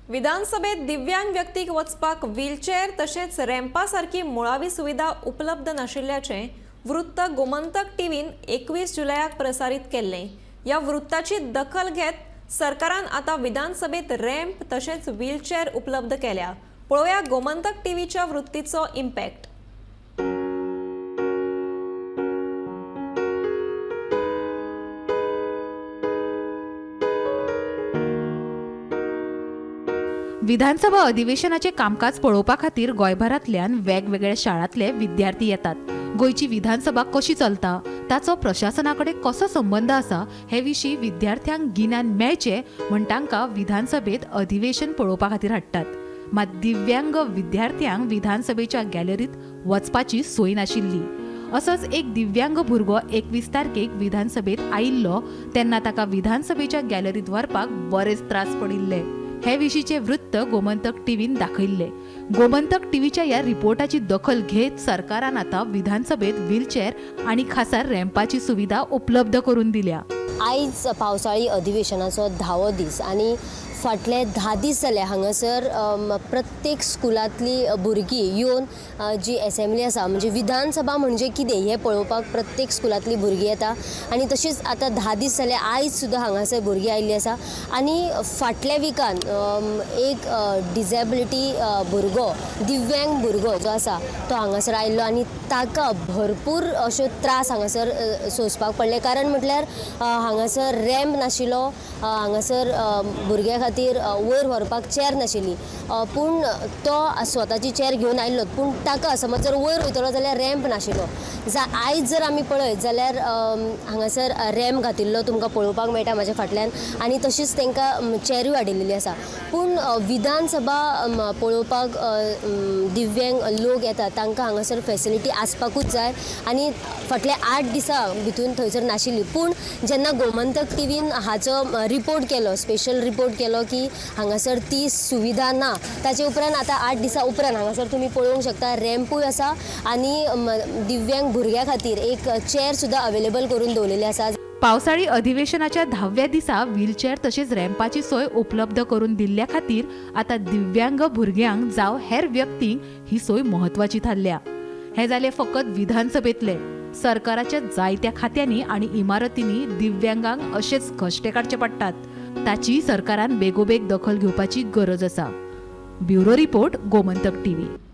विधानसभेत दिव्यांग व्यक्तीक वचपाक व्हीलचेअर तसेच रॅम्पा सारखी मुळावी सुविधा उपलब्ध नाशिल्ल्याचे वृत्त गोमंतक टीव्हीन 21 जुलयाक प्रसारित केल्ले। या वृत्ताची दखल घेत सरकारान आता विधानसभेत रॅम्प तसेच व्हीलचेअर उपलब्ध केल्या। पळोवया गोमंतक टीव्हीच्या वृत्तीचो इम्पॅक्ट। विधानसभा अधिवेशनाचे कामकाज पळोवपा खातीर गोंयभरांतल्यान वेगवेगळ्या शाळांतले विद्यार्थी येतात। गोंयची विधानसभा कशी चलता, ताचो प्रशासनाकडे कसो संबंध आसा हे विशीं विद्यार्थ्यांक गिन्यान मेळचे म्हण तांकां विधानसभेत अधिवेशन पळोवपा खातीर हाडटात। मात दिव्यांग विद्यार्थ्यांक विधानसभेच्या गॅलरीत वचपाची सोय नाशिल्ली। असोच एक दिव्यांग भुरगो 21 तारखेक विधानसभेत आयिल्लो तेन्ना ताका विधानसभेच्या गॅलरीत व्हरपाक बरेच त्रास पडिल्ले। हे विशींचे वृत्त गोमंतक टीव्हीन दाखयल्ले। गोमंतक टीव्हीच्या या रिपोर्टाची दखल घेत सरकारान आता विधानसभेत व्हीलचेअर आणि खासा रॅम्पाची सुविधा उपलब्ध करून दिल्या। आयज पावसाळी अधिवेशनाचो 10वो दीस आणि फाटले 10 दीस जाले हांगासर प्रत्येक स्कुलांतली भुरगीं येवन जी असेंब्ली आसा म्हणजे विधानसभा म्हणजे कितें हे पळोवपाक प्रत्येक स्कुलांतली भुरगीं येता। आणि तशीच आता 10 दीस जाले आयज सुद्दां हांगासर भुरगीं आयिल्लीं आसा। आणि फाटल्या विकान एक डिसेबिलिटी भुरगो दिव्यांग भुरगो जो आसा तो हांगासर आयिल्लो आणि ताका भरपूर अशे त्रास हांगासर सोंसपाक पडले। कारण म्हटल्यार हांगासर रॅम्प नाशिल्लो, हांगासर भुरग्या खातीर वयर व्हरपाक चेअर नाशिल्ली, पूण तो स्वताची चेअर घेवन आयिल्लो, पूण ताका समज जर वयर वयतलो जाल्यार रॅम्प नाशिल्लो। आयज जर आमी पळयत जाल्यार हांगासर रॅम्प घातिल्लो तुमकां पळोवपाक मेळटा म्हाज्या फाटल्यान, आणि तशीच तांकां चेअरूय हाडिल्ली आसा। पूण विधानसभा पळोवपाक दिव्यांग लोक येतात तांकां हांगासर फॅसिलिटी आसपाकूच जाय, आणि फाटल्या 8 दिसां भितून थंयसर नाशिल्ली। पूण जेन्ना गोमंतक टीव्हीन हाचो रिपोर्ट केलो, स्पेशल रिपोर्ट केलो की हांगासर ती सुविधा ना, ताचे उपरांत आता 8 दिसां उपरांत हांगासर तुमी पळोवंक शकता रॅम्पूय आसा आणि दिव्यांग भुरग्या खातीर एक चेअर सुद्दां अवेलेबल करून दवरलेली आसा। पावसाळी अधिवेशनाच्या 10व्या दिसा व्हीलचेअर तसेच रॅम्पाची सोय उपलब्ध करून दिल्ल्या खातीर आता दिव्यांग भुरग्यांक जावं हेर व्यक्तींक ही सोय महत्वाची थारल्या। हे जाले फकत विधानसभेतले। सरकाराच्या जायत्या खात्यांनी आणि इमारतींनी दिव्यांगांक असेच कश्ट काडचे पडटात, ताची सरकारान बेगोबेग दखल घेवपाची गरज आसा। Bureau report Gomantak TV.